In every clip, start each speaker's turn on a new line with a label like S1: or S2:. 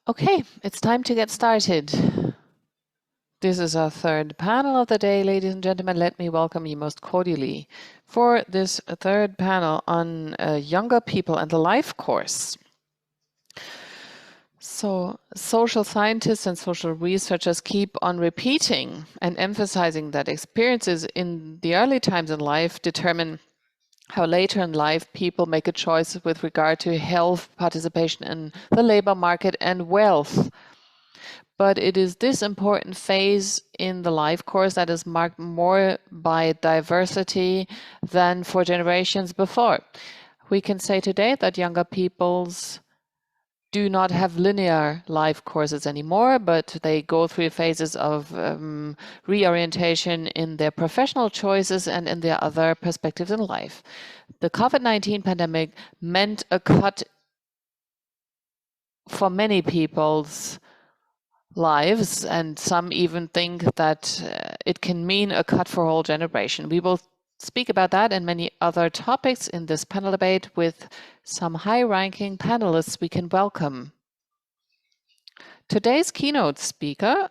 S1: Okay, it's time to get started. This is our third panel of the day, ladies and gentlemen. Let me welcome you most cordially for this third panel on younger people and the life course. So, social scientists and social researchers keep on repeating and emphasizing that experiences in the early times in life determine how later in life people make a choice with regard to health, participation in the labor market, and wealth. But it is this important phase in the life course that is marked more by diversity than for generations before. We can say today that younger peoples do not have linear life courses anymore, but they go through phases of reorientation in their professional choices and in their other perspectives in life. The COVID-19 pandemic meant a cut for many people's lives, and some even think that it can mean a cut for a whole generation. We will speak about that and many other topics in this panel debate with some high-ranking panelists we can welcome. Today's keynote speaker,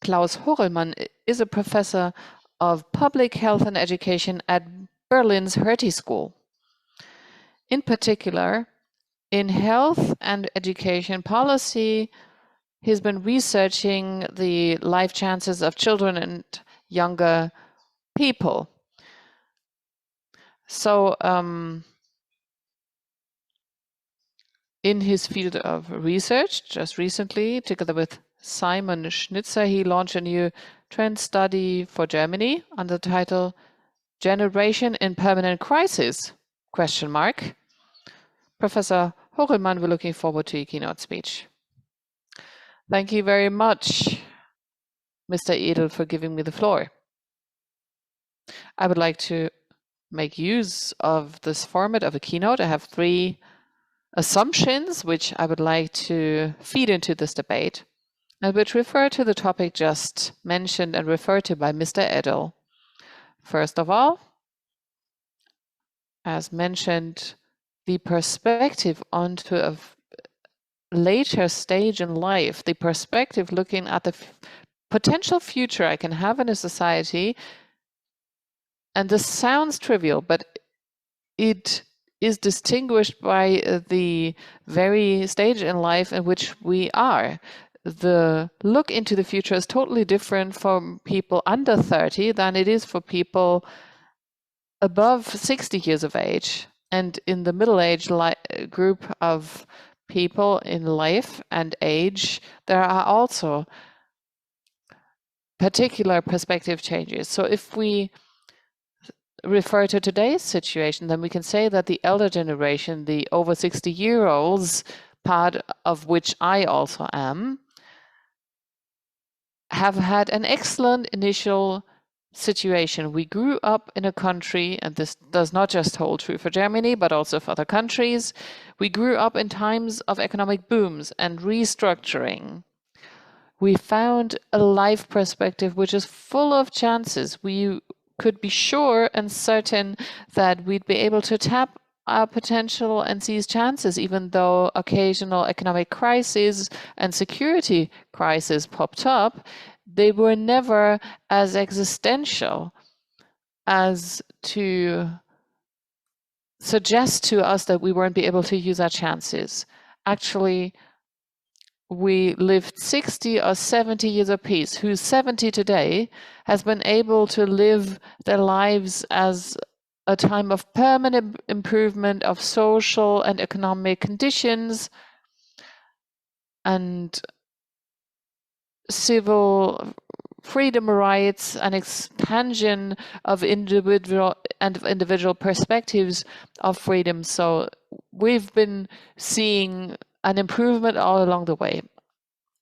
S1: Klaus Horelmann, is a professor of public health and education at Berlin's Hertie School. In particular, in health and education policy, he's been researching the life chances of children and younger people. So in his field of research, just recently, together with Simon Schnitzer, he launched a new trend study for Germany under the title Generation in Permanent Crisis, ? Professor Horelmann, we're looking forward to your keynote speech. Thank you very much, Mr. Edel, for giving me the floor. I would like to make use of this format of a keynote. I have 3 assumptions which I would like to feed into this debate, and which refer to the topic just mentioned and referred to by Mr. Edel. First of all, as mentioned, the perspective onto a later stage in life, the perspective looking at the potential future I can have in a society. And this sounds trivial, but it is distinguished by the very stage in life in which we are. The look into the future is totally different for people under 30 than it is for people above 60 years of age. And in the middle-aged group of people in life and age, there are also particular perspective changes. So if we refer to today's situation, then we can say that the elder generation, the over 60-year-olds, part of which I also am, have had an excellent initial situation. We grew up in a country, and this does not just hold true for Germany, but also for other countries. We grew up in times of economic booms and restructuring. We found a life perspective which is full of chances. We could be sure and certain that we'd be able to tap our potential and seize chances, even though occasional economic crises and security crises popped up. They were never as existential as to suggest to us that we weren't be able to use our chances. Actually, we lived 60 or 70 years apiece. Who's 70 today has been able to live their lives as a time of permanent improvement of social and economic conditions and civil freedom rights and expansion of individual perspectives of freedom. So we've been seeing an improvement all along the way.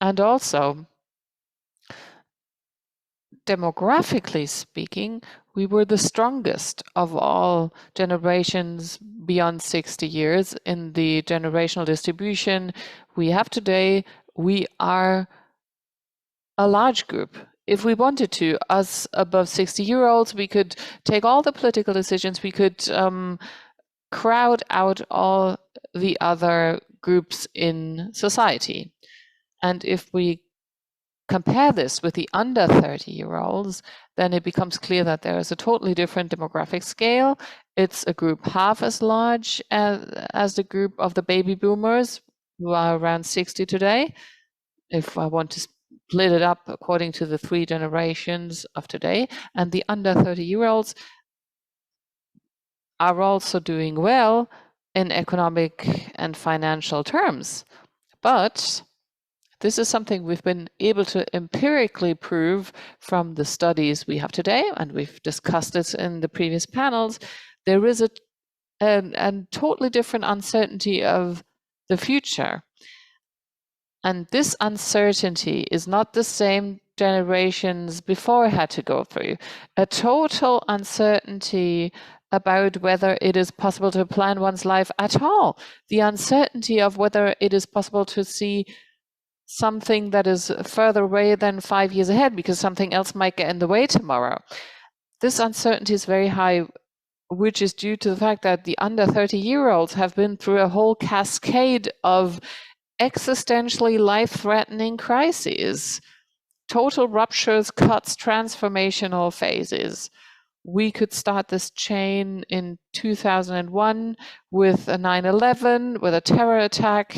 S1: And also, demographically speaking, we were the strongest of all generations beyond 60 years in the generational distribution we have today. We are a large group. If we wanted to, us above 60-year-olds, we could take all the political decisions, we could crowd out all the other groups in society. And if we compare this with the under 30-year-olds, then it becomes clear that there is a totally different demographic scale. It's a group half as large as the group of the baby boomers, who are around 60 today. If I want to split it up according to the 3 generations of today, and the under 30-year-olds are also doing well in economic and financial terms. But this is something we've been able to empirically prove from the studies we have today, and we've discussed it in the previous panels. There is a totally different uncertainty of the future. And this uncertainty is not the same generations before had to go through. A total uncertainty about whether it is possible to plan one's life at all. The uncertainty of whether it is possible to see something that is further away than 5 years ahead because something else might get in the way tomorrow. This uncertainty is very high, which is due to the fact that the under 30-year-olds have been through a whole cascade of existentially life-threatening crises, total ruptures, cuts, transformational phases. We could start this chain in 2001 with a 9/11, with a terror attack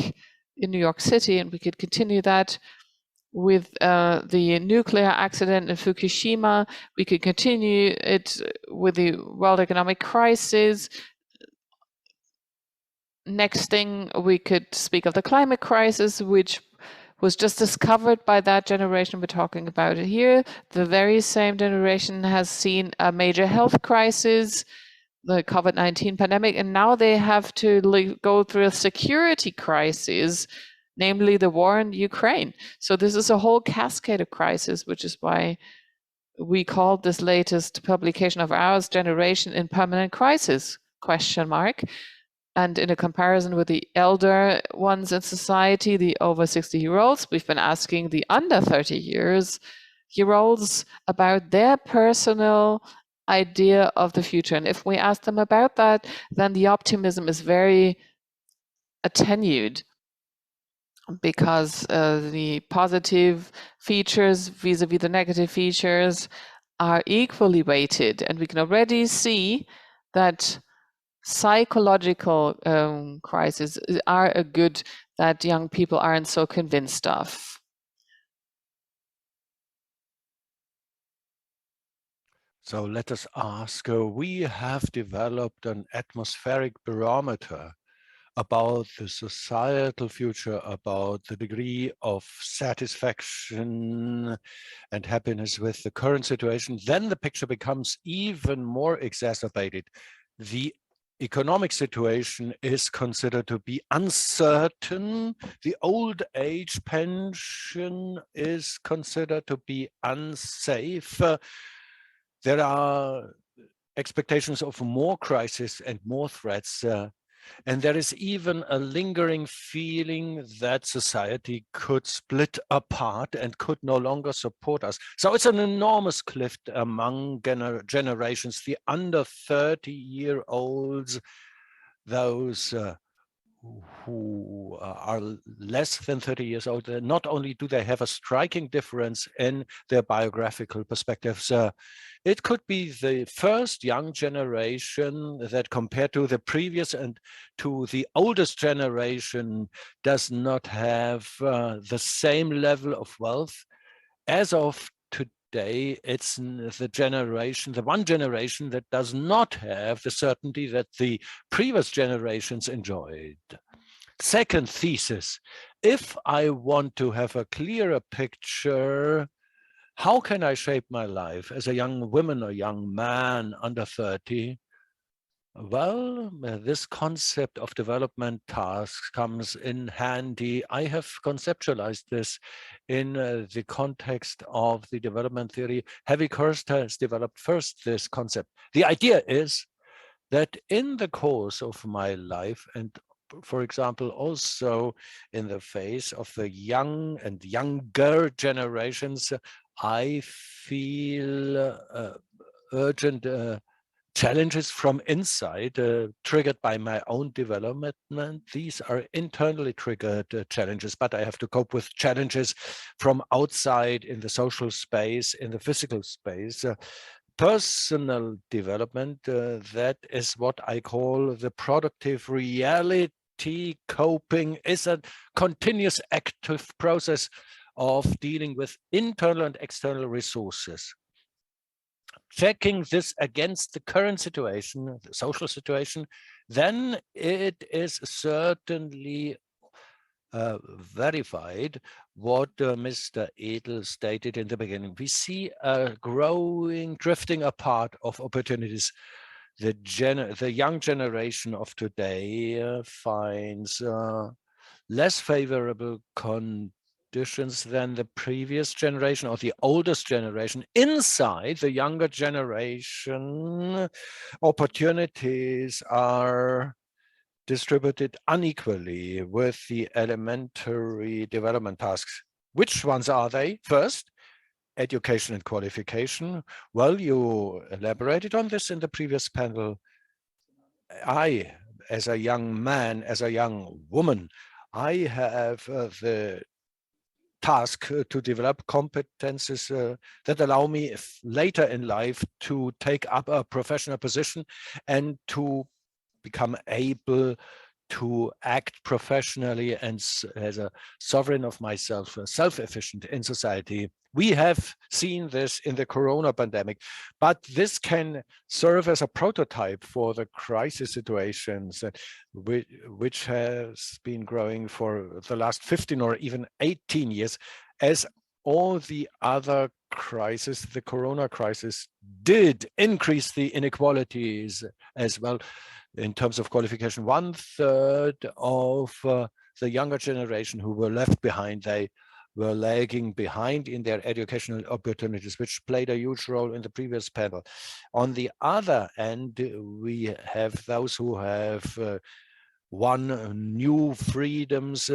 S1: in New York City, and we could continue that with the nuclear accident in Fukushima. We could continue it with the world economic crisis. Next thing, we could speak of the climate crisis, which was just discovered by that generation we're talking about here. The very same generation has seen a major health crisis, the COVID-19 pandemic, and now they have to go through a security crisis, namely the war in Ukraine. So this is a whole cascade of crises, which is why we called this latest publication of ours Generation in Permanent Crisis, ? And in a comparison with the elder ones in society, the over 60-year-olds, we've been asking the under 30-year-olds about their personal idea of the future. And if we ask them about that, then the optimism is very attenuated because the positive features vis-a-vis the negative features are equally weighted. And we can already see that psychological crises are a good that young people aren't so convinced of.
S2: So let us ask, we have developed an atmospheric barometer about the societal future, about the degree of satisfaction and happiness with the current situation. Then the picture becomes even more exacerbated. The economic situation is considered to be uncertain. The old age pension is considered to be unsafe. There are expectations of more crisis and more threats. And there is even a lingering feeling that society could split apart and could no longer support us. So it's an enormous cliff among generations, the under 30-year-olds, those who are less than 30 years old. Not only do they have a striking difference in their biographical perspectives, it could be the first young generation that, compared to the previous and to the oldest generation, does not have the same level of wealth. As of today, it's the generation, the one generation that does not have the certainty that the previous generations enjoyed. Second thesis, if I want to have a clearer picture, how can I shape my life as a young woman or young man under 30? Well, this concept of development tasks comes in handy. I have conceptualized this in the context of the development theory. Harvey Kirst has developed first this concept. The idea is that in the course of my life, and for example, also in the face of the young and younger generations, I feel urgent challenges from inside, triggered by my own development. These are internally triggered challenges, but I have to cope with challenges from outside in the social space, in the physical space. Personal development, that is what I call the productive reality. Coping is a continuous active process of dealing with internal and external resources. Checking this against the current situation, the social situation, then it is certainly verified what Mr. Edel stated in the beginning. We see a growing drifting apart of opportunities. The young generation of today finds less favorable conditions than the previous generation or the oldest generation. Inside the younger generation, opportunities are distributed unequally with the elementary development tasks. Which ones are they? First, education and qualification. Well, you elaborated on this in the previous panel. I, as a young man, as a young woman, I have the task to develop competences that allow me later in life to take up a professional position and to become able to act professionally and as a sovereign of myself, self-efficient in society. We have seen this in the corona pandemic, but this can serve as a prototype for the crisis situations which has been growing for the last 15 or even 18 years. As all the other crises, the corona crisis did increase the inequalities as well. In terms of qualification, 1/3 of the younger generation who were left behind, they were lagging behind in their educational opportunities, which played a huge role in the previous panel. On the other end, we have those who have won new freedoms,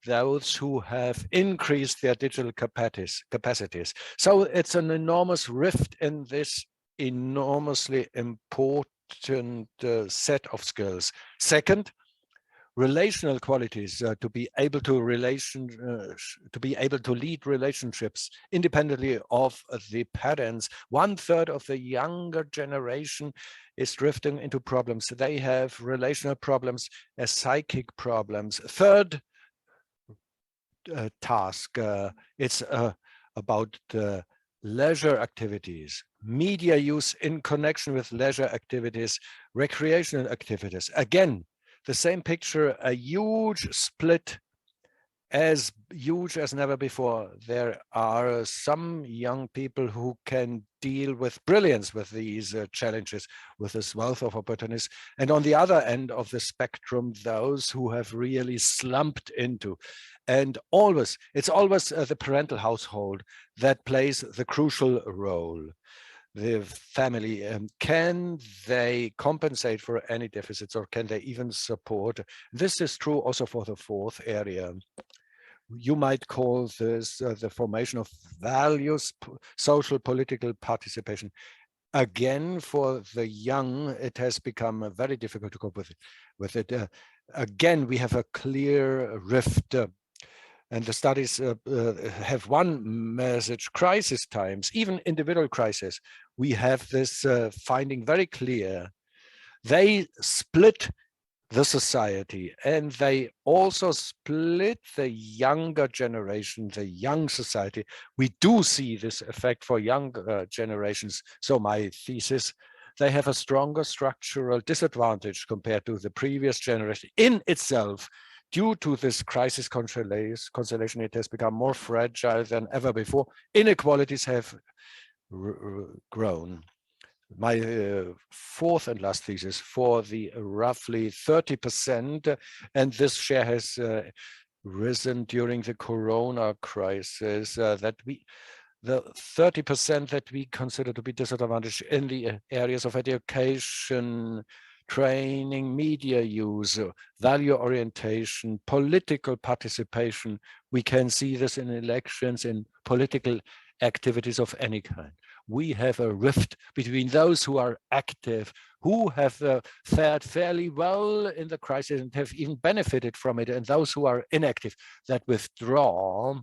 S2: those who have increased their digital capacities. So it's an enormous rift in this enormously important set of skills. Second, relational qualities, to be able to lead relationships independently of the parents. 1/3 of the younger generation is drifting into problems. They have relational problems as psychic problems. Third task, it's about leisure activities, media use in connection with leisure activities, recreational activities. Again, the same picture, a huge split, as huge as never before. There are some young people who can deal with brilliance with these challenges, with this wealth of opportunities. And on the other end of the spectrum, those who have really slumped into. And always, it's always the parental household that plays the crucial role. The family, can they compensate for any deficits, or can they even support? This is true also for the fourth area. You might call this the formation of values, social political participation. Again, for the young, it has become very difficult to cope with it. Again, we have a clear rift. And the studies have one message: crisis times, even individual crisis. We have this finding very clear. They split the society, and they also split the younger generation, the young society. We do see this effect for young generations. So my thesis, they have a stronger structural disadvantage compared to the previous generation in itself. Due to this crisis constellation, it has become more fragile than ever before. Inequalities have grown. My fourth and last thesis, for the roughly 30%, and this share has risen during the corona crisis, that the 30% that we consider to be disadvantaged in the areas of education, training, media use, value orientation, political participation. We can see this in elections, in political activities of any kind. we have a rift between those who are active, who have fared fairly well in the crisis and have even benefited from it, and those who are inactive, that withdraw,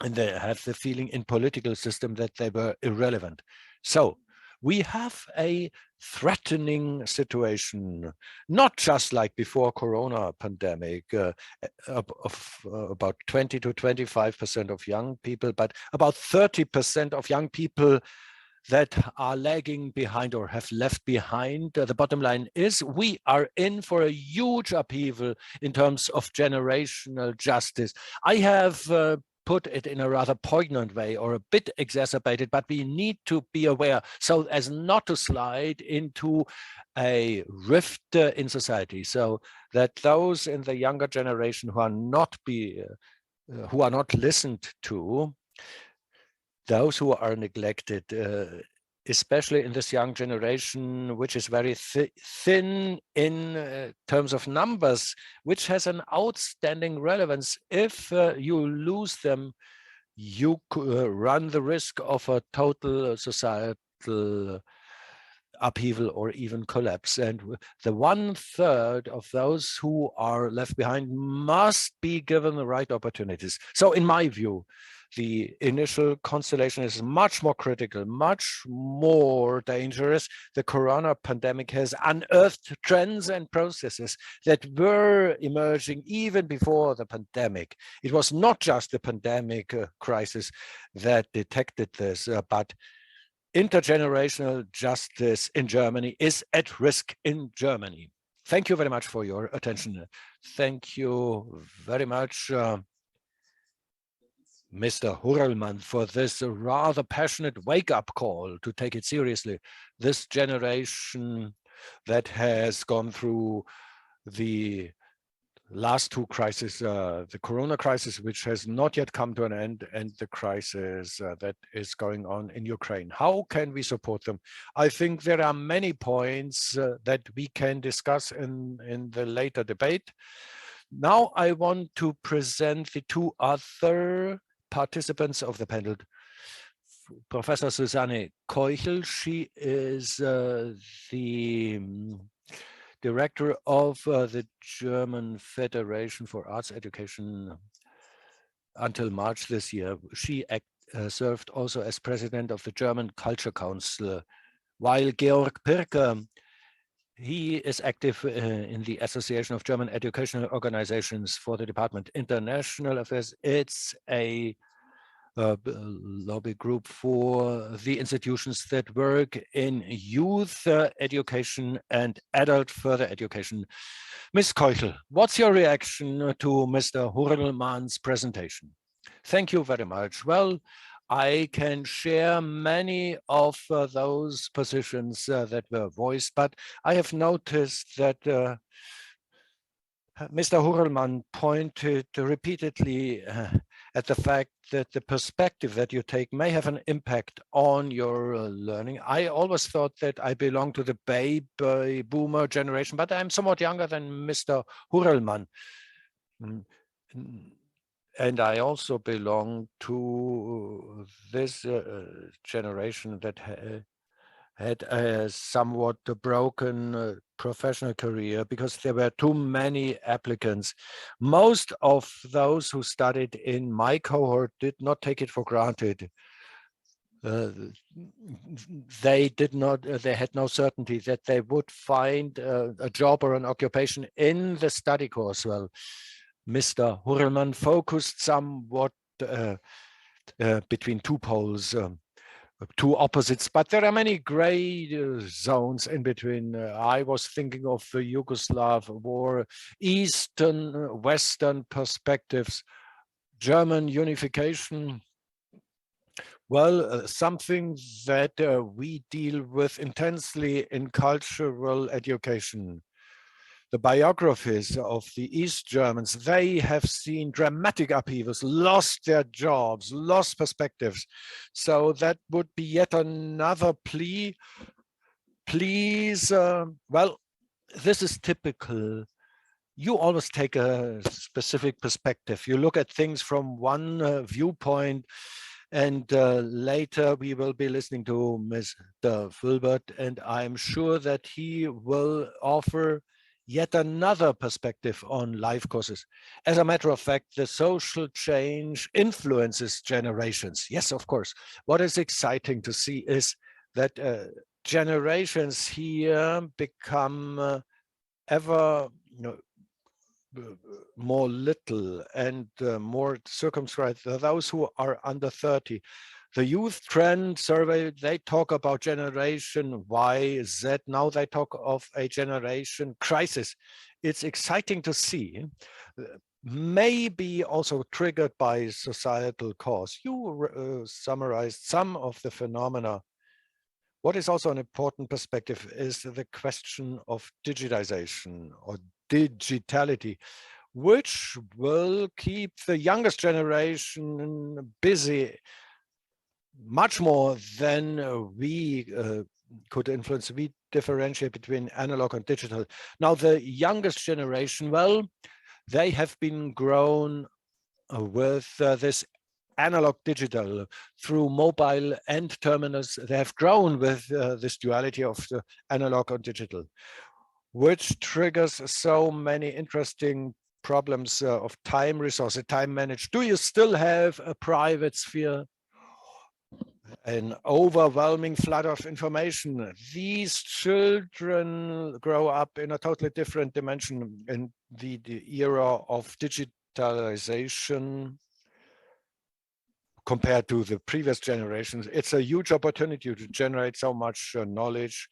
S2: and they have the feeling in political system that they were irrelevant. So we have a threatening situation, not just like before Corona pandemic, of about 20 to 25% of young people, but about 30% of young people that are lagging behind or have left behind. The bottom line is we are in for a huge upheaval in terms of generational justice. I have put it in a rather poignant way or a bit exacerbated, but we need to be aware so as not to slide into a rift in society, so that those in the younger generation who are not listened to, those who are neglected, especially in this young generation, which is very thin in terms of numbers, which has an outstanding relevance. If you lose them, you run the risk of a total societal upheaval or even collapse. And the 1/3 of those who are left behind must be given the right opportunities. So in my view, the initial constellation is much more critical, much more dangerous. The corona pandemic has unearthed trends and processes that were emerging even before the pandemic. It was not just the pandemic crisis that detected this, but intergenerational justice in Germany is at risk in Germany. Thank you very much for your attention. Thank you very much, Mr. Hurrelmann, for this rather passionate wake-up call to take it seriously. This generation that has gone through the last two crises, the corona crisis, which has not yet come to an end, and the crisis that is going on in Ukraine. How can we support them? I think there are many points that we can discuss in the later debate. Now I want to present the two other participants of the panel. Professor Susanne Keuchel, she is the director of the German Federation for Arts Education until March this year. She served also as president of the German Culture Council, while Georg Pirker, he is active in the Association of German Educational Organizations for the Department International Affairs. It's a lobby group for the institutions that work in youth education and adult further education. Ms. Keuchel, what's your reaction to Mr. Horelmann's presentation? Thank you very much. Well, I can share many of those positions that were voiced, but I have noticed that Mr. Hurrelmann pointed repeatedly at the fact that the perspective that you take may have an impact on your learning. I always thought that I belong to the baby boomer generation, but I'm somewhat younger than Mr. Hurrelmann. And I also belong to this generation that had a somewhat broken professional career because there were too many applicants. Most of those who studied in my cohort did not take it for granted. They had no certainty that they would find a job or an occupation in the study course. Well, Mr. Hurrelmann focused somewhat between two poles, two opposites, but there are many gray zones in between. I was thinking of the Yugoslav war, Eastern, Western perspectives, German unification. Well, something that we deal with intensely in cultural education. The biographies of the East Germans, they have seen dramatic upheavals, lost their jobs, lost perspectives. So that would be yet another plea. Please, well, this is typical. You always take a specific perspective. You look at things from one viewpoint, And later we will be listening to Mr. Fulbert, and I'm sure that he will offer yet another perspective on life courses. As a matter of fact, the social change influences generations. Yes, of course. What is exciting to see is that generations here become ever more little and more circumscribed. Those who are under 30. The youth trend survey, they talk about generation Y, Z. Now they talk of a generation crisis. It's exciting to see, maybe also triggered by societal cause. You summarized some of the phenomena. What is also an important perspective is the question of digitization or digitality, which will keep the youngest generation busy much more than we could influence. We differentiate between analog and digital. Now, the youngest generation, well, they have been grown with this analog digital through mobile and terminals. They have grown with this duality of the analog and digital, which triggers so many interesting problems of time resources, time managed. Do you still have a private sphere? An overwhelming flood of information. These children grow up in a totally different dimension in the era of digitalization compared to the previous generations. It's a huge opportunity to generate so much knowledge.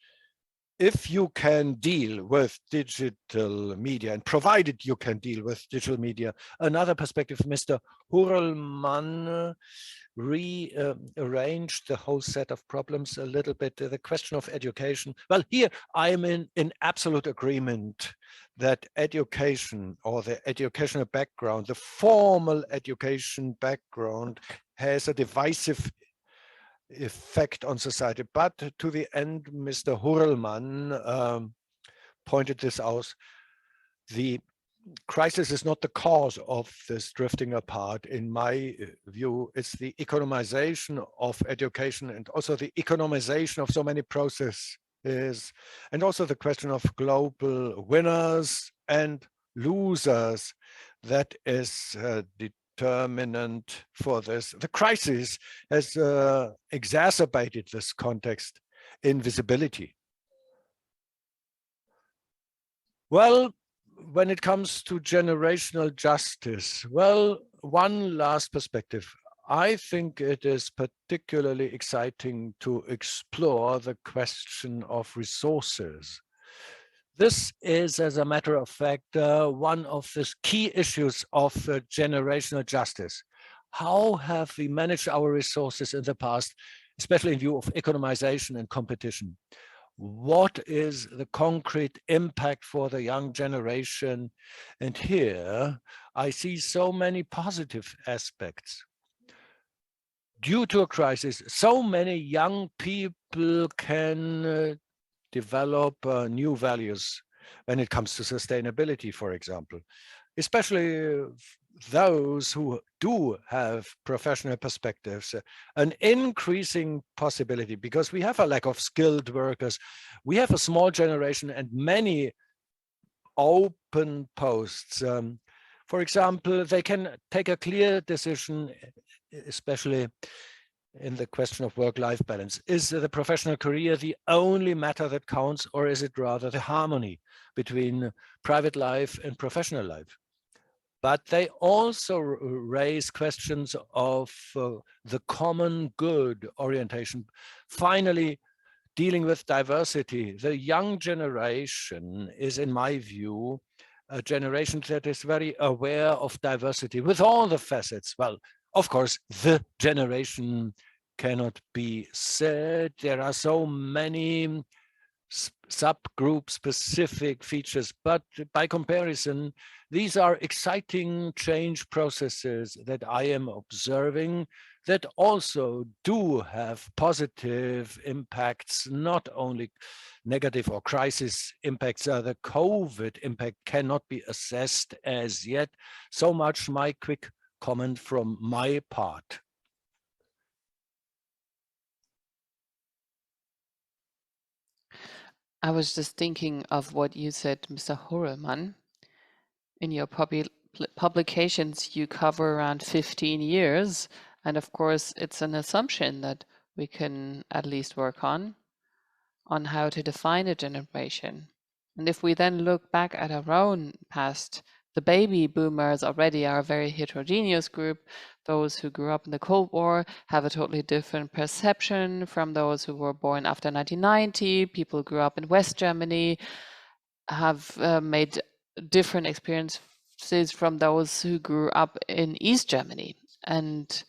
S2: If you can deal with digital media, and provided you can deal with digital media, another perspective, Mr. Hurrelmann rearranged the whole set of problems a little bit. The question of education. Well, here I'm in absolute agreement that education or the educational background, the formal education background has a divisive effect on society. But to the end, Mr. Hurrelmann pointed this out. The crisis is not the cause of this drifting apart. In my view, it's the economization of education and also the economization of so many processes, and also the question of global winners and losers that is determinant for this. The crisis has exacerbated this context in visibility. Well, when it comes to generational justice, well, one last perspective. I think it is particularly exciting to explore the question of resources. This is, as a matter of fact, one of the key issues of generational justice. How have we managed our resources in the past, especially in view of economization and competition? What is the concrete impact for the young generation? And here I see so many positive aspects. Due to a crisis, so many young people can develop new values when it comes to sustainability, for example, especially those who do have professional perspectives, an increasing possibility, because we have a lack of skilled workers. We have a small generation and many open posts. For example, they can take a clear decision, especially in the question of work-life balance. Is the professional career the only matter that counts, or is it rather the harmony between private life and professional life? But they also raise questions of the common good orientation. Finally, dealing with diversity. The young generation is, in my view, a generation that is very aware of diversity with all the facets. Well, of course, the generation cannot be said. There are so many subgroup specific features, but by comparison, these are exciting change processes that I am observing that also do have positive impacts, not only negative or crisis impacts. The COVID impact cannot be assessed as yet. So much my quick comment from my part.
S1: I was just thinking of what you said, Mr. Horelmann. In your publications, you cover around 15 years. And of course, it's an assumption that we can at least work on how to define a generation. And if we then look back at our own past, the baby boomers already are a very heterogeneous group. Those who grew up in the Cold War have a totally different perception from those who were born after 1990. People who grew up in West Germany have made different experiences from those who grew up in East Germany. And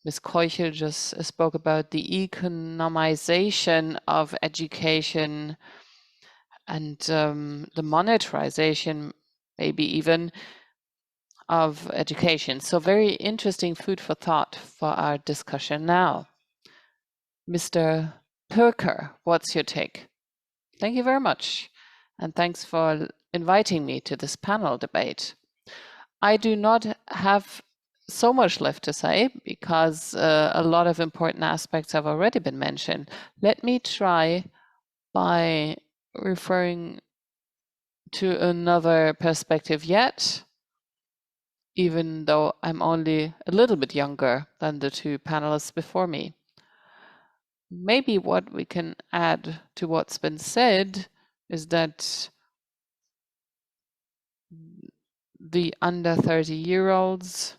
S1: Ms. Keuchel just spoke about the economization of education and the monetarization, maybe even, of education. So very interesting food for thought for our discussion now. Mr. Pirker, what's your take? Thank you very much. And thanks for inviting me to this panel debate. I do not have so much left to say because a lot of important aspects have already been mentioned. Let me try by referring to another perspective yet, even though I'm only a little bit younger than the two panelists before me. Maybe what we can add to what's been said is that the under 30-year-olds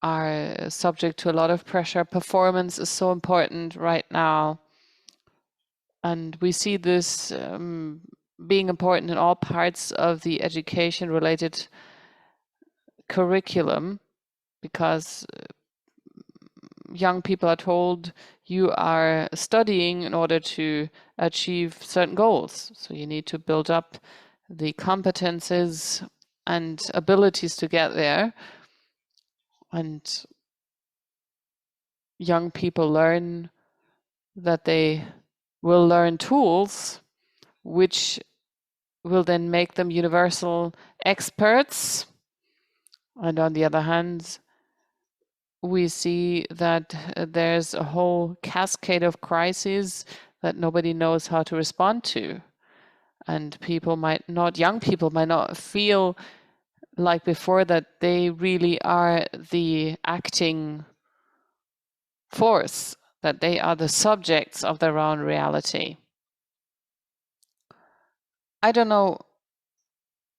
S1: are subject to a lot of pressure. Performance is so important right now. And we see this being important in all parts of the education-related curriculum, because young people are told you are studying in order to achieve certain goals. So you need to build up the competences and abilities to get there. And young people learn that they will learn tools which will then make them universal experts. And on the other hand, we see that there's a whole cascade of crises that nobody knows how to respond to. And young people might not feel like before that they really are the acting force, that they are the subjects of their own reality. I don't know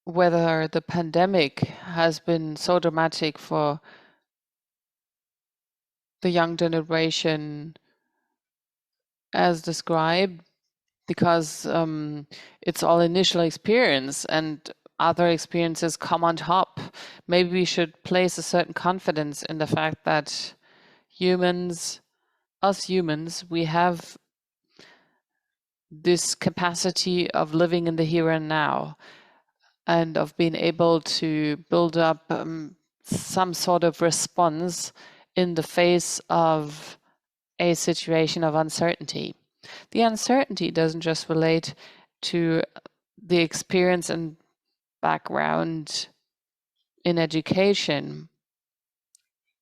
S1: whether the pandemic has been so dramatic for the young generation as described, because it's all initial experience and other experiences come on top. Maybe we should place a certain confidence in the fact that us humans, we have this capacity of living in the here and now and of being able to build up some sort of response in the face of a situation of uncertainty. The uncertainty doesn't just relate to the experience and background in education,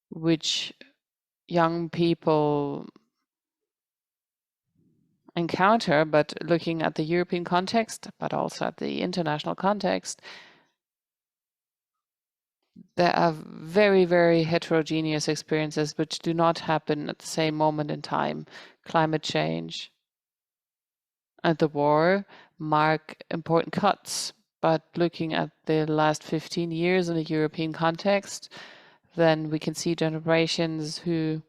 S1: which young people encounter, but looking at the European context, but also at the international context, there are very, very heterogeneous experiences which do not happen at the same moment in time. Climate change and the war mark important cuts, but looking at the last 15 years in a European context, then we can see generations who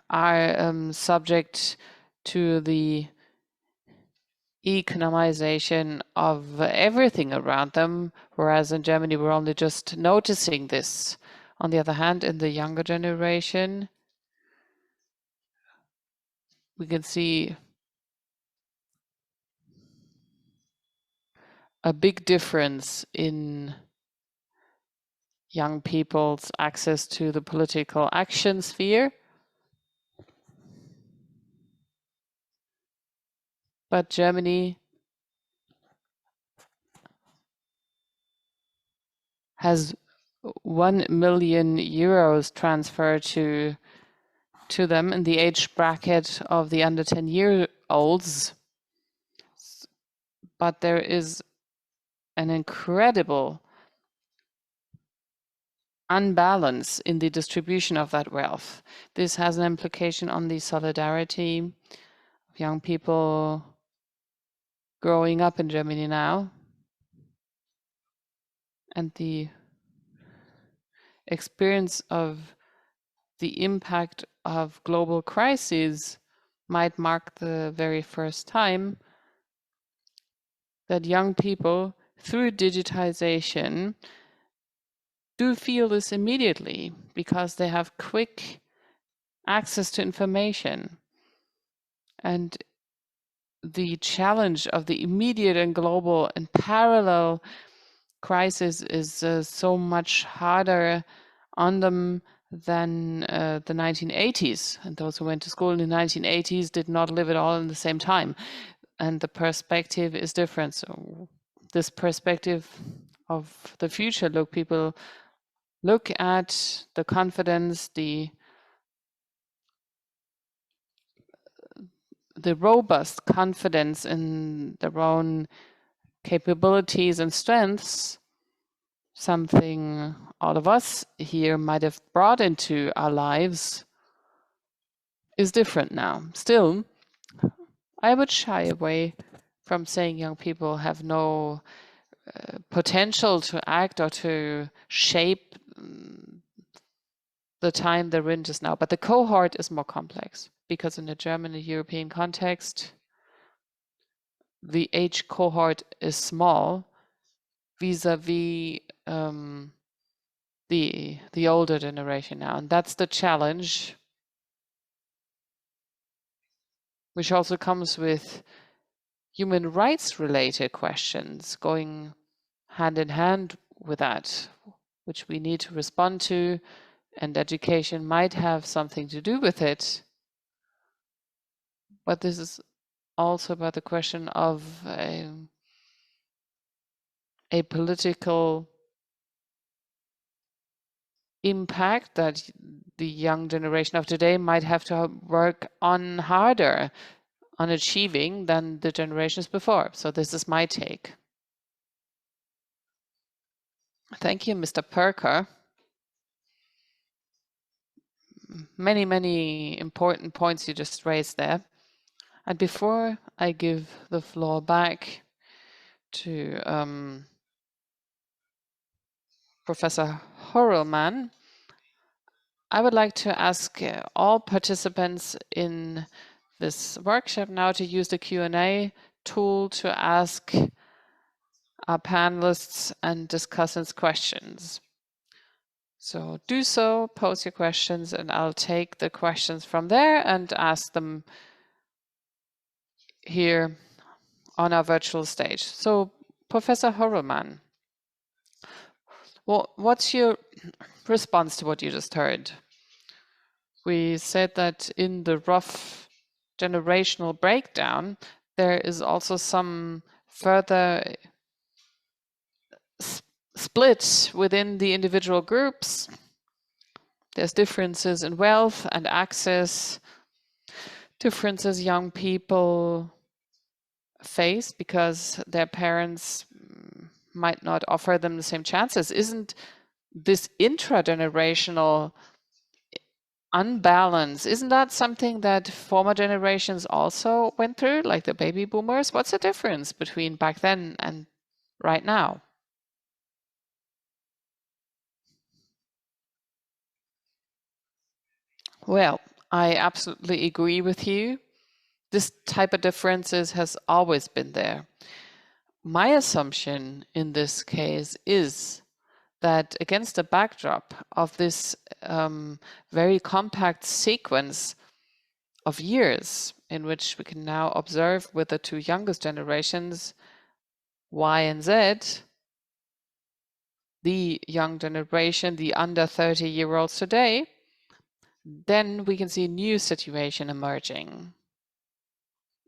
S1: are subject to the economization of everything around them, whereas in Germany we're only just noticing this. On the other hand, in the younger generation, we can see a big difference in young people's access to the political action sphere. But Germany has 1 million euros transferred to to them in the age bracket of the under 10-year-olds. But there is an incredible unbalance in the distribution of that wealth. This has an implication on the solidarity of young people growing up in Germany now, and the experience of the impact of global crises might mark the very first time that young people, through digitization, do feel this immediately because they have quick access to information. And the challenge of the immediate and global and parallel crisis is so much harder on them than the 1980s. And those who went to school in the 1980s did not live it all in the same time. And the perspective is different. So this perspective of the future look, people look at the confidence, the robust confidence in their own capabilities and strengths, something all of us here might have brought into our lives, is different now. Still, I would shy away from saying young people have no potential to act or to shape the time they're in just now. But the cohort is more complex because in the German and European context, the age cohort is small vis-a-vis the older generation now. And that's the challenge, which also comes with human rights related questions going hand in hand with that, which we need to respond to, and education might have something to do with it. But this is also about the question of a political impact that the young generation of today might have to work on harder on achieving than the generations before. So this is my take. Thank you, Mr. Pirker. Many, many important points you just raised there. And before I give the floor back to Professor Horelmann, I would like to ask all participants in this workshop now to use the Q&A tool to ask our panelists and discussants questions. So do so, pose your questions, and I'll take the questions from there and ask them here on our virtual stage. So Professor Hurrelmann, what's your response to what you just heard? We said that in the rough generational breakdown, there is also some further split within the individual groups. There's differences in wealth and access, differences young people face because their parents might not offer them the same chances. Isn't this intragenerational unbalance, isn't that something that former generations also went through, like the baby boomers? What's the difference between back then and right now? Well, I absolutely agree with you. This type of differences has always been there. My assumption in this case is that against the backdrop of this very compact sequence of years in which we can now observe with the two youngest generations, Y and Z, the young generation, the under 30-year-olds today, then we can see a new situation emerging.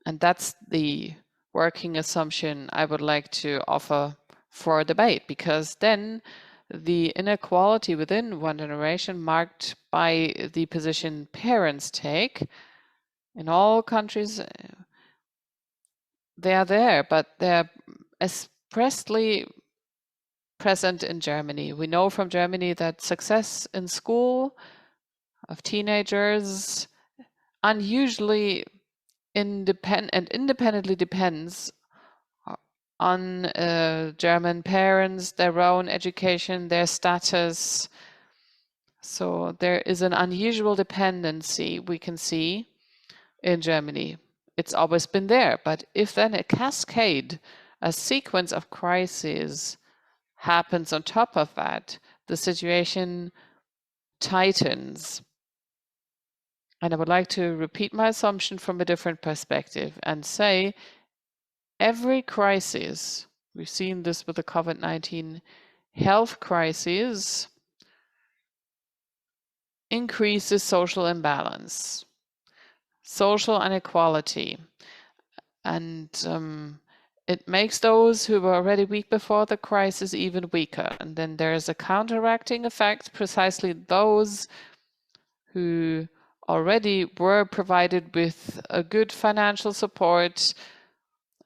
S1: And that's the working assumption I would like to offer for debate, because then the inequality within one generation marked by the position parents take. In all countries, they are there, but they're expressly present in Germany. We know from Germany that success in school of teenagers unusually independently depends on German parents, their own education, their status. So there is an unusual dependency we can see in Germany. It's always been there, but if then a cascade, a sequence of crises happens on top of that, the situation tightens. And I would like to repeat my assumption from a different perspective and say every crisis, we've seen this with the COVID-19 health crisis, increases social imbalance, social inequality, and it makes those who were already weak before the crisis even weaker. And then there's a counteracting effect, precisely those who already were provided with a good financial support,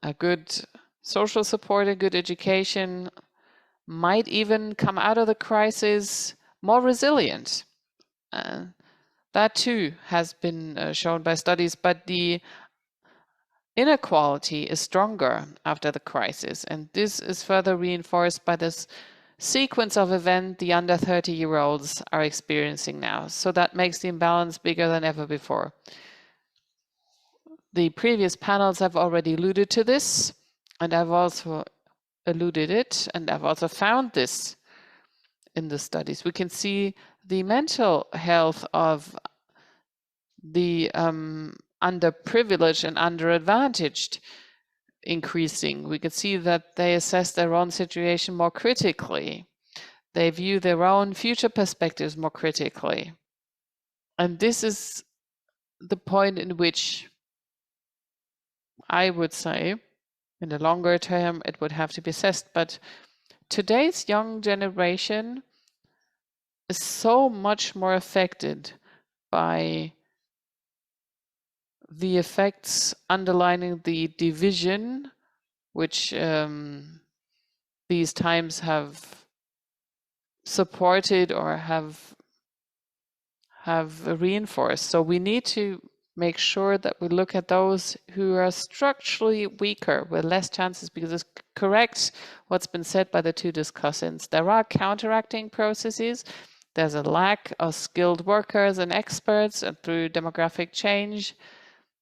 S1: a good social support, a good education, might even come out of the crisis more resilient. That too has been shown by studies, but the inequality is stronger after the crisis, and this is further reinforced by this sequence of events the under 30-year-olds are experiencing now. So that makes the imbalance bigger than ever before. The previous panels have already alluded to this, and I've also alluded it, and I've also found this in the studies. We can see the mental health of the underprivileged and underadvantaged increasing. We can see that they assess their own situation more critically. They view their own future perspectives more critically. And this is the point in which I would say, in the longer term, it would have to be assessed. But today's young generation is so much more affected by the effects underlining the division which these times have supported or have reinforced. So we need to make sure that we look at those who are structurally weaker with less chances, because it's correct what's been said by the two discussants. There are counteracting processes. There's a lack of skilled workers and experts, and through demographic change,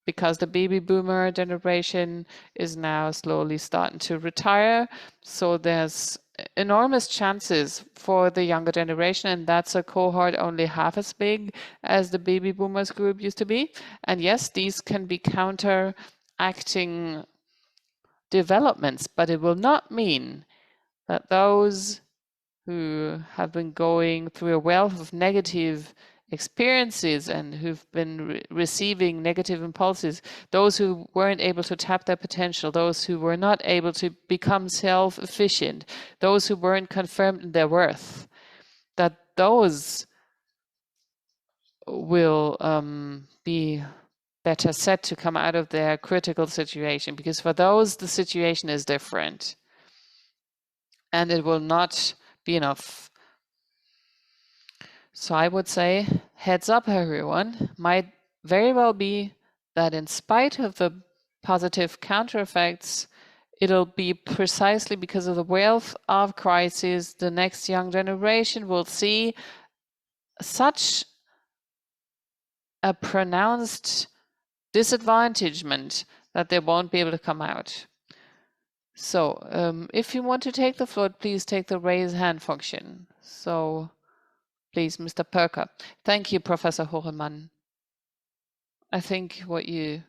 S1: because the baby boomer generation is now slowly starting to retire. So there's enormous chances for the younger generation, and that's a cohort only half as big as the baby boomers group used to be. And yes, these can be counteracting developments, but it will not mean that those who have been going through a wealth of negative experiences and who've been receiving negative impulses, those who weren't able to tap their potential, those who were not able to become self-efficient, those who weren't confirmed in their worth, that those will be better set to come out of their critical situation, because for those the situation is different and it will not be enough. So I would say, heads up everyone, might very well be that in spite of the positive counter effects, it'll be precisely because of the wealth of crises the next young generation will see such a pronounced disadvantagement that they won't be able to come out. So if you want to take the floor, please take the raise hand function. So please, Mr. Pirker. Thank you, Professor Horelmann. I think what you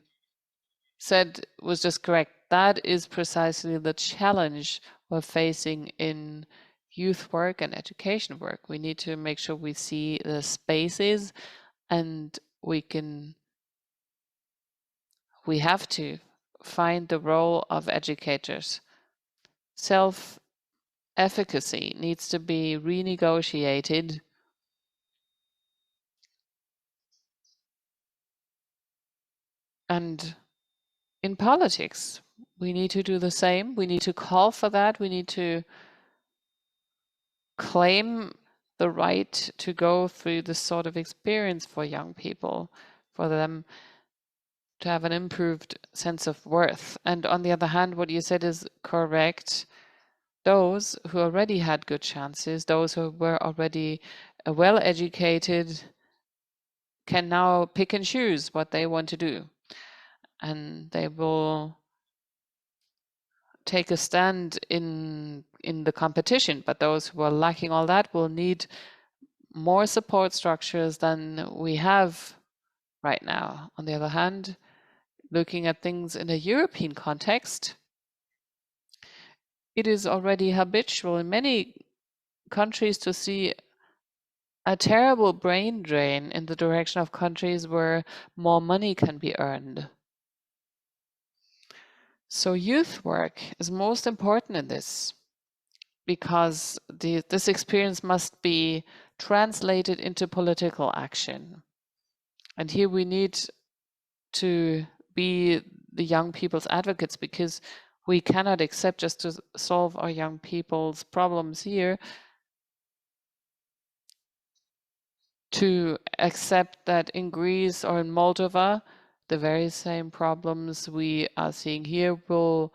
S1: said was just correct. That is precisely the challenge we're facing in youth work and education work. We need to make sure we see the spaces, and we have to find the role of educators. efficacy needs to be renegotiated. And in politics, we need to do the same. We need to call for that. We need to claim the right to go through this sort of experience for young people, for them to have an improved sense of worth. And on the other hand, what you said is correct. Those who already had good chances, those who were already well educated, can now pick and choose what they want to do. And they will take a stand in the competition. But those who are lacking all that will need more support structures than we have right now. On the other hand, looking at things in a European context, it is already habitual in many countries to see a terrible brain drain in the direction of countries where more money can be earned. So youth work is most important in this, because this experience must be translated into political action. And here we need to be the young people's advocates, because we cannot accept just to solve our young people's problems here, to accept that in Greece or in Moldova, the very same problems we are seeing here will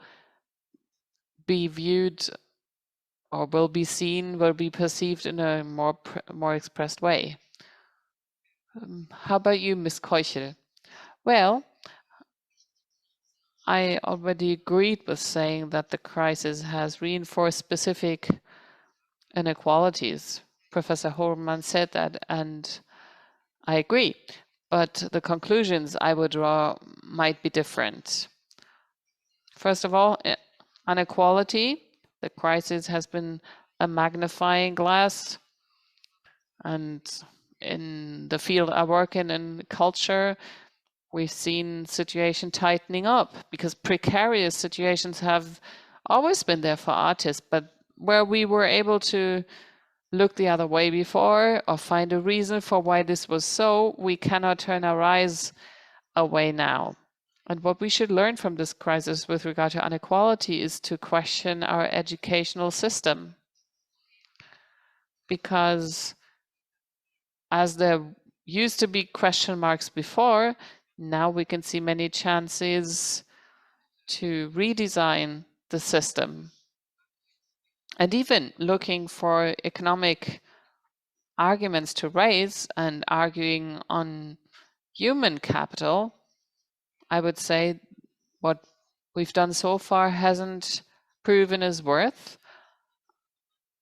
S1: be viewed or will be seen, will be perceived in a more expressed way. How about you, Ms. Keuchel? Well, I already agreed with saying that the crisis has reinforced specific inequalities. Professor Horelmann said that, and I agree. But the conclusions I would draw might be different. First of all, inequality. The crisis has been a magnifying glass. And in the field I work in culture, we've seen situation tightening up, because precarious situations have always been there for artists, but where we were able to look the other way before or find a reason for why this was so, we cannot turn our eyes away now. And what we should learn from this crisis with regard to inequality is to question our educational system. Because as there used to be question marks before, now we can see many chances to redesign the system. And even looking for economic arguments to raise and arguing on human capital, I would say what we've done so far hasn't proven his worth.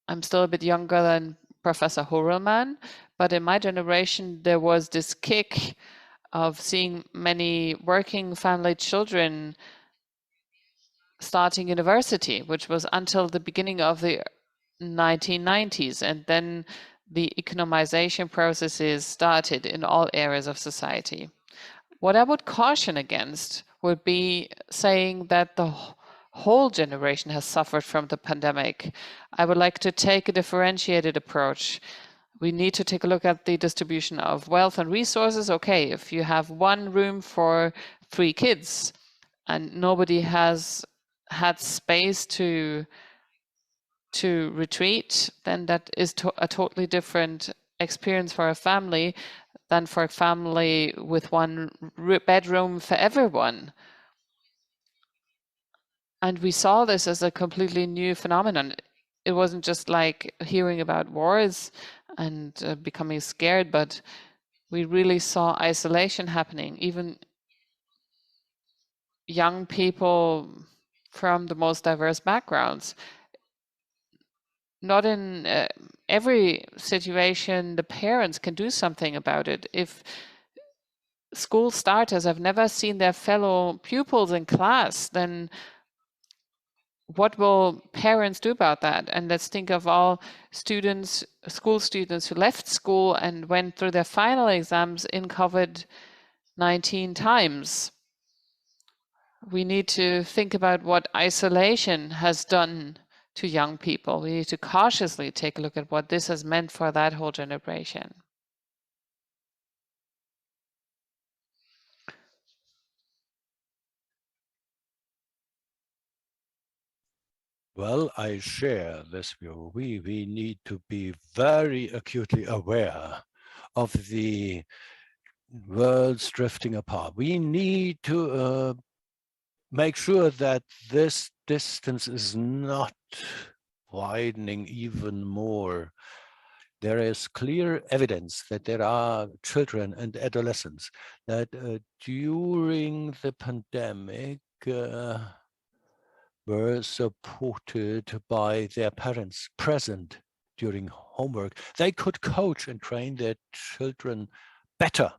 S1: I'm still a bit younger than Professor Hurrelmann, but in my generation, there was this kick of seeing many working family children starting university, which was until the beginning of the 1990s. And then the economization processes started in all areas of society. What I would caution against would be saying that the whole generation has suffered from the pandemic. I would like to take a differentiated approach. We need to take a look at the distribution of wealth and resources. Okay, if you have one room for 3 kids and nobody has had space to retreat, then that is a totally different experience for a family than for a family with one bedroom for everyone. And we saw this as a completely new phenomenon. It wasn't just like hearing about wars and becoming scared, but we really saw isolation happening. Even young people from the most diverse backgrounds. Not in every situation the parents can do something about it. If school starters have never seen their fellow pupils in class, then what will parents do about that? And let's think of all students, school students who left school and went through their final exams in COVID-19 times. We need to think about what isolation has done to young people. We need to cautiously take a look at what this has meant for that whole generation.
S2: Well, I share this view. We need to be very acutely aware of the worlds drifting apart. We need to make sure that this distance is not widening even more. There is clear evidence that there are children and adolescents that during the pandemic were supported by their parents present during homework. They could coach and train their children better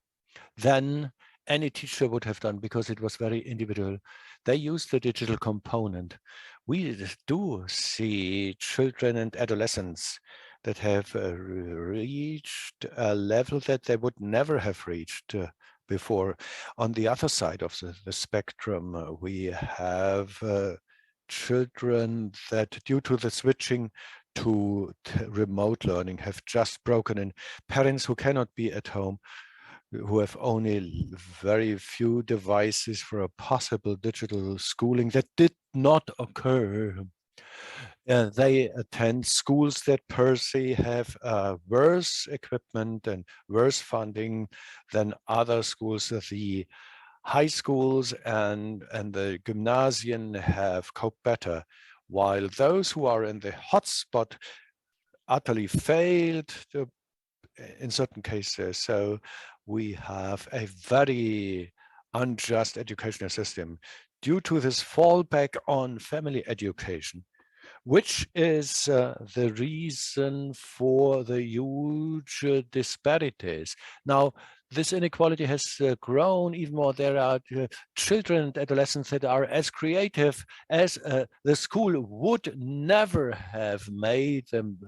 S2: than any teacher would have done because it was very individual. They used the digital component. We do see children and adolescents that have reached a level that they would never have reached before. On the other side of the spectrum, we have children that due to the switching to remote learning have just broken in. Parents who cannot be at home, who have only very few devices for a possible digital schooling that did not occur. They attend schools that per se have worse equipment and worse funding than other schools. The high schools and the gymnasium have coped better, while those who are in the hotspot utterly failed in certain cases. So we have a very unjust educational system due to this fallback on family education, which is the reason for the huge disparities. Now, this inequality has grown even more. There are children and adolescents that are as creative as the school would never have made them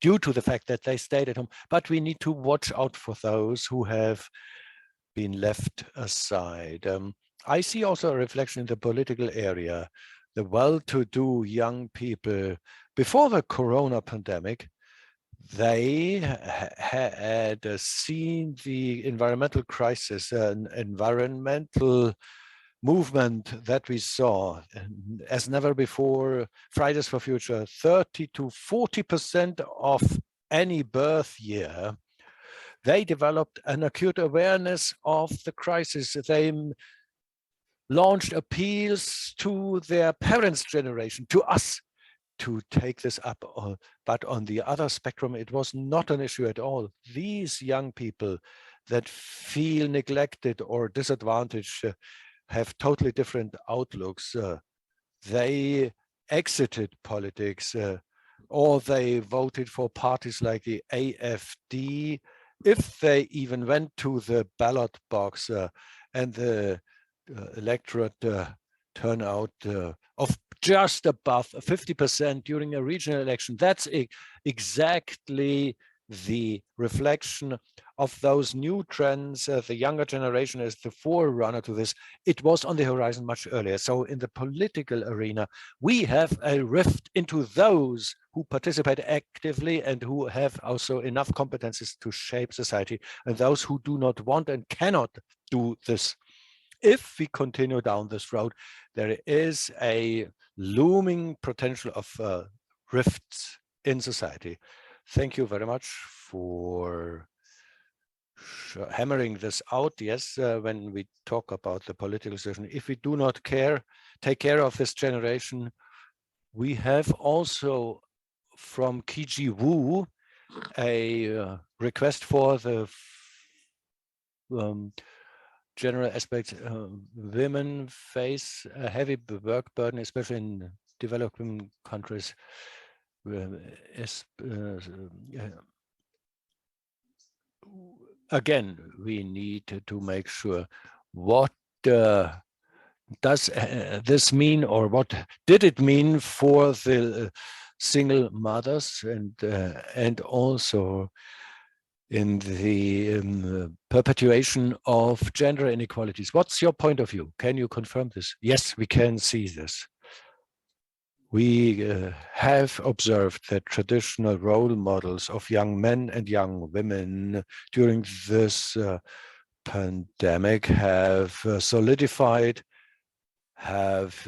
S2: due to the fact that they stayed at home. But we need to watch out for those who have been left aside. I see also a reflection in the political area. The well-to-do young people before the corona pandemic, they had seen the environmental crisis, an environmental movement that we saw as never before. Fridays for Future, 30 to 40% of any birth year, they developed an acute awareness of the crisis. They launched appeals to their parents' generation, to us, to take this up. But on the other spectrum, it was not an issue at all. These young people that feel neglected or disadvantaged have totally different outlooks. They exited politics or they voted for parties like the AfD, if they even went to the ballot box and the electorate turnout of just above 50% during a regional election. That's exactly the reflection of those new trends. The younger generation is the forerunner to this. It was on the horizon much earlier. So in the political arena, we have a rift into those who participate actively and who have also enough competences to shape society, and those who do not want and cannot do this. If we continue down this road, there is a looming potential of rifts in society. Thank you very much for hammering this out. Yes, when we talk about the political situation, if we do not take care of this generation, we have also from Kiji Wu a request for the general aspects. Women face a heavy work burden, especially in developing countries. Again, we need to make sure what does this mean, or what did it mean for the single mothers, and also in the perpetuation of gender inequalities. What's your point of view? Can you confirm this? Yes, we can see this. We have observed that traditional role models of young men and young women during this pandemic have solidified, have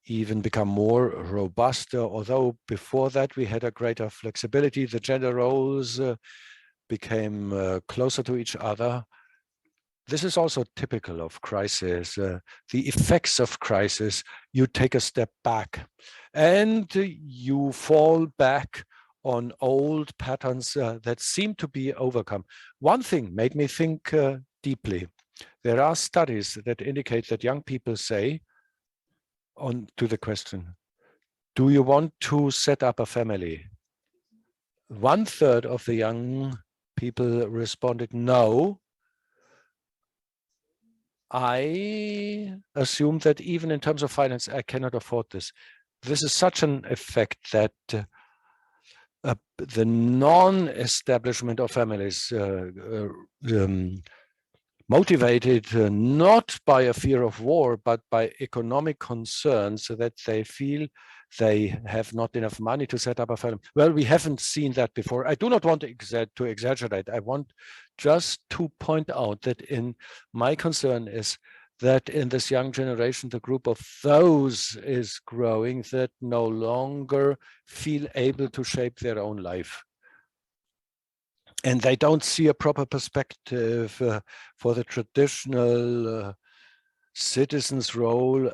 S2: even become more robust. Although before that we had a greater flexibility, the gender roles became closer to each other. This is also typical of crisis. The effects of crisis, you take a step back and you fall back on old patterns that seem to be overcome. One thing made me think deeply. There are studies that indicate that young people say, on to the question, do you want to set up a family? 1/3 of the young people responded no. I assume that even in terms of finance, I cannot afford this. This is such an effect that the non-establishment of families motivated not by a fear of war, but by economic concerns, so that they feel they have not enough money to set up a family. Well, we haven't seen that before. I do not want to exaggerate. I want just to point out that my concern is that in this young generation, the group of those is growing that no longer feel able to shape their own life. And they don't see a proper perspective for the traditional citizen's role,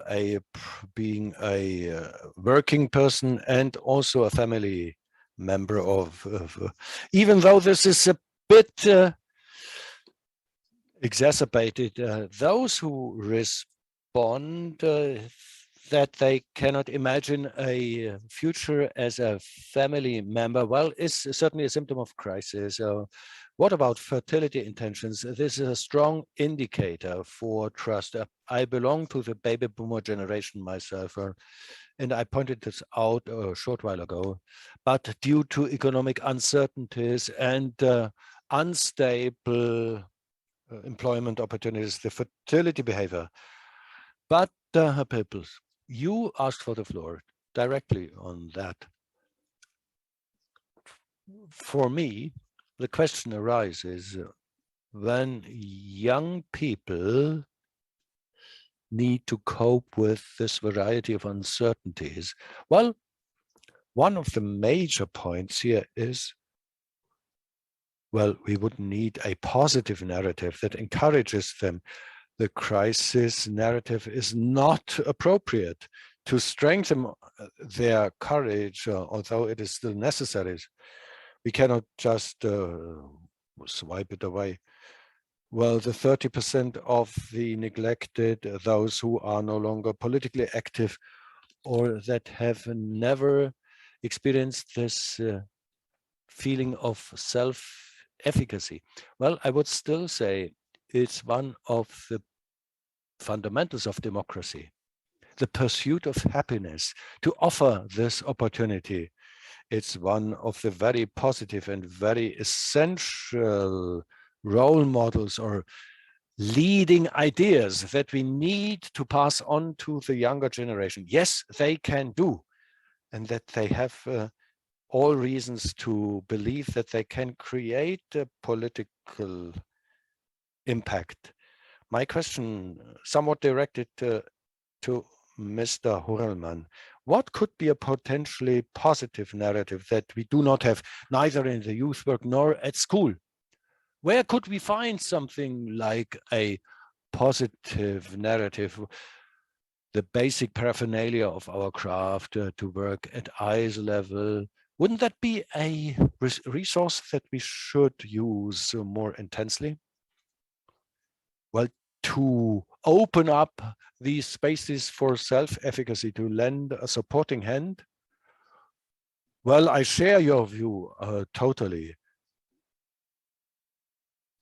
S2: being a working person and also a family member even though this is a bit exacerbated, those who respond that they cannot imagine a future as a family member, well, is certainly a symptom of crisis. What about fertility intentions? This is a strong indicator for trust. I belong to the baby boomer generation myself, and I pointed this out a short while ago. But due to economic uncertainties and unstable employment opportunities, the fertility behavior. But people, you asked for the floor directly on that. For me, the question arises when young people need to cope with this variety of uncertainties. Well, one of the major points here is, well, we would need a positive narrative that encourages them. The crisis narrative is not appropriate to strengthen their courage, although it is still necessary. We cannot just swipe it away. Well, the 30% of the neglected, those who are no longer politically active or that have never experienced this feeling of self-efficacy. Well, I would still say it's one of the fundamentals of democracy, the pursuit of happiness, to offer this opportunity. It's one of the very positive and very essential role models or leading ideas that we need to pass on to the younger generation. Yes, they can do, and that they have all reasons to believe that they can create a political impact. My question, somewhat directed to Mr. Horelmann, what could be a potentially positive narrative that we do not have, neither in the youth work nor at school? Where could we find something like a positive narrative, the basic paraphernalia of our craft to work at eyes level? Wouldn't that be a resource that we should use more intensely? Well, to open up these spaces for self-efficacy, to lend a supporting hand? Well, I share your view totally.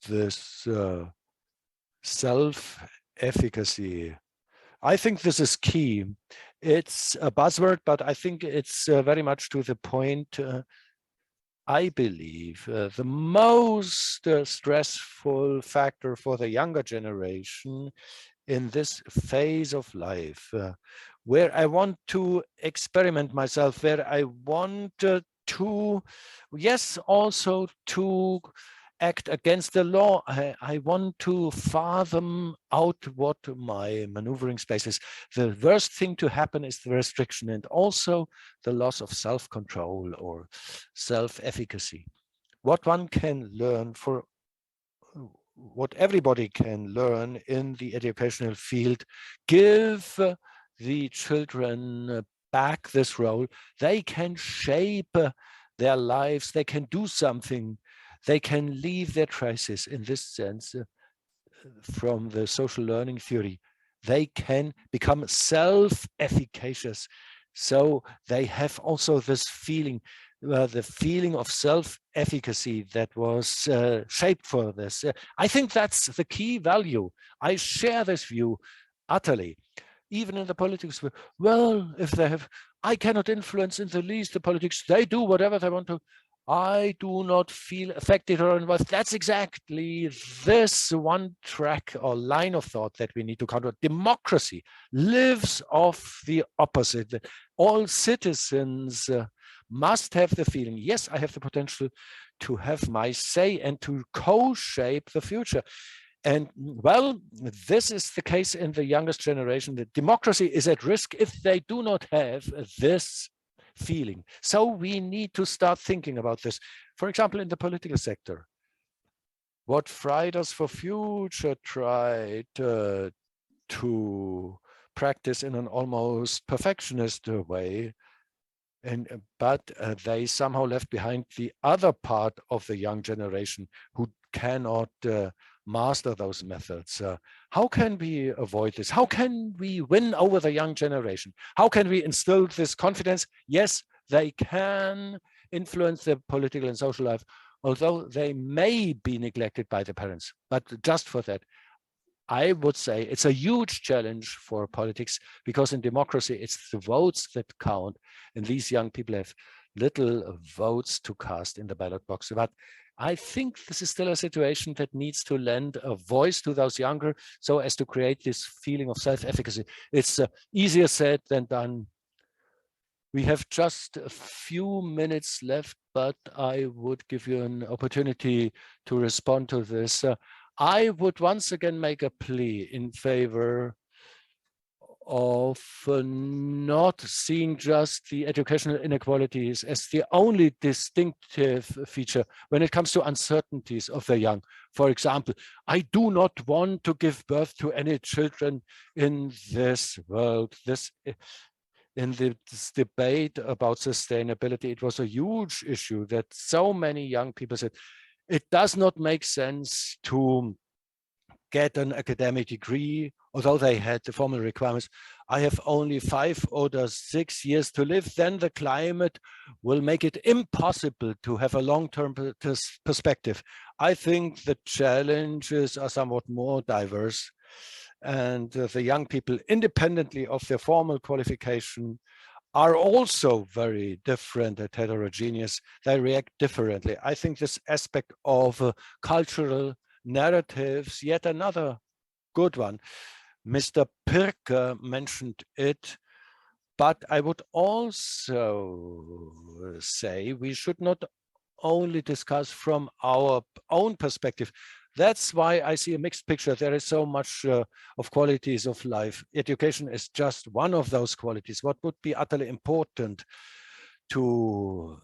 S2: This self-efficacy, I think this is key. It's a buzzword, but I think it's very much to the point. I believe the most stressful factor for the younger generation in this phase of life where I want to experiment myself, where I want to, yes, also to act against the law. I want to fathom out what my maneuvering space is. The worst thing to happen is the restriction and also the loss of self-control or self-efficacy. What one can learn what everybody can learn in the educational field, give the children back this role. They can shape their lives, they can do something, they can leave their traces in this sense from the social learning theory. They can become self-efficacious. So they have also this feeling, the feeling of self-efficacy that was shaped for this. I think that's the key value. I share this view utterly. Even in the politics, well, if they have, I cannot influence in the least the politics. They do whatever they want to. I do not feel affected or involved. That's exactly this one track or line of thought that we need to counter. Democracy lives off the opposite. All citizens must have the feeling, yes, I have the potential to have my say and to co-shape the future. And well, this is the case in the youngest generation. The democracy is at risk if they do not have this feeling. So we need to start thinking about this. For example, in the political sector, what Fridays for Future tried to practice in an almost perfectionist way, but they somehow left behind the other part of the young generation who cannot master those methods. How can we avoid this? How can we win over the young generation? How can we instill this confidence? Yes, they can influence their political and social life, although they may be neglected by the parents. But just for that, I would say it's a huge challenge for politics, because in democracy, it's the votes that count. And these young people have little votes to cast in the ballot box. But I think this is still a situation that needs to lend a voice to those younger so as to create this feeling of self-efficacy. It's easier said than done. We have just a few minutes left, but I would give you an opportunity to respond to this. I would once again make a plea in favor of not seeing just the educational inequalities as the only distinctive feature when it comes to uncertainties of the young. For example, I do not want to give birth to any children in this world. In this debate about sustainability, it was a huge issue that so many young people said, it does not make sense to get an academic degree, although they had the formal requirements. I have only 5 or 6 years to live, then the climate will make it impossible to have a long-term perspective. I think the challenges are somewhat more diverse, and the young people, independently of their formal qualification, are also very different and heterogeneous. They react differently. I think this aspect of cultural narratives, yet another good one. Mr. Pirker mentioned it, but I would also say we should not only discuss from our own perspective. That's why I see a mixed picture. There is so much of qualities of life. Education is just one of those qualities. What would be utterly important to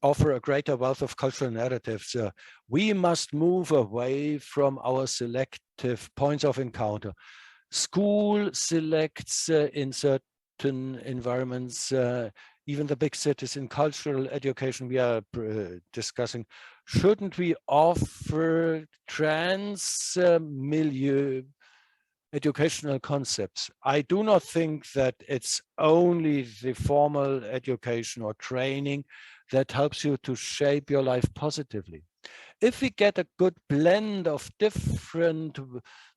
S2: offer a greater wealth of cultural narratives, we must move away from our selective points of encounter. School selects in certain environments, even the big cities. In cultural education we are discussing, shouldn't we offer trans-milieu educational concepts? I do not think that it's only the formal education or training that helps you to shape your life positively. If we get a good blend of different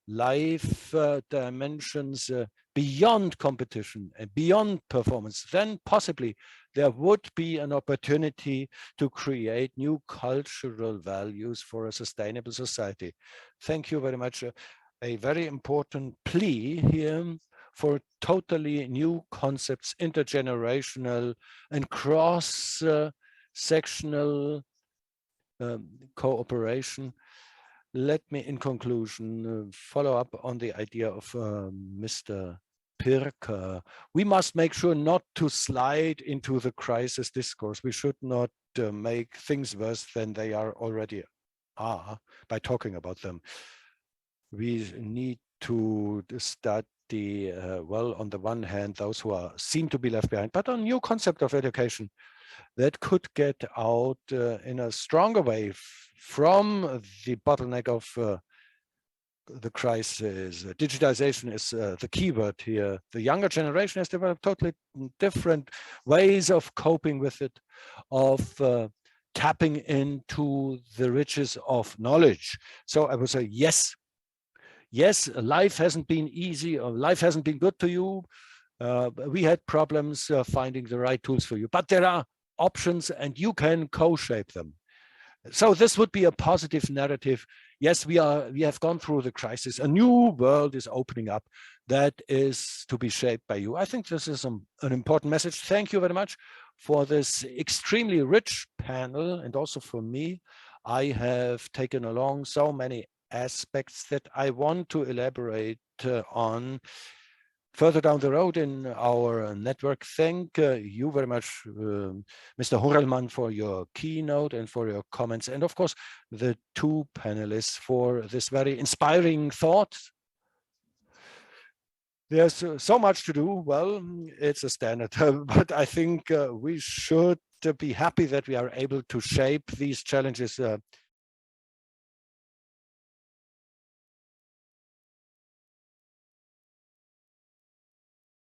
S2: life dimensions beyond competition and beyond performance, then possibly there would be an opportunity to create new cultural values for a sustainable society. Thank you very much. A very important plea here for totally new concepts, intergenerational and cross-sectional cooperation. Let me, in conclusion, follow up on the idea of Mr. Pirker. We must make sure not to slide into the crisis discourse. We should not make things worse than they already are by talking about them. We need to study, well, on the one hand, those who seem to be left behind, but a new concept of education that could get out in a stronger way from the bottleneck of the crisis. Digitization is the key word here. The younger generation has developed totally different ways of coping with it, of tapping into the riches of knowledge. So I would say, yes, life hasn't been easy, or life hasn't been good to you. We had problems finding the right tools for you, but there are options and you can co-shape them. So this would be a positive narrative. Yes, we have gone through the crisis. A new world is opening up that is to be shaped by you. I think this is an important message. Thank you very much for this extremely rich panel, and also for me. I have taken along so many aspects that I want to elaborate on further down the road in our network. Thank you very much, Mr. Horelmann, for your keynote and for your comments. And of course, the two panelists for this very inspiring thought. There's so much to do. Well, it's a standard, but I think we should be happy that we are able to shape these challenges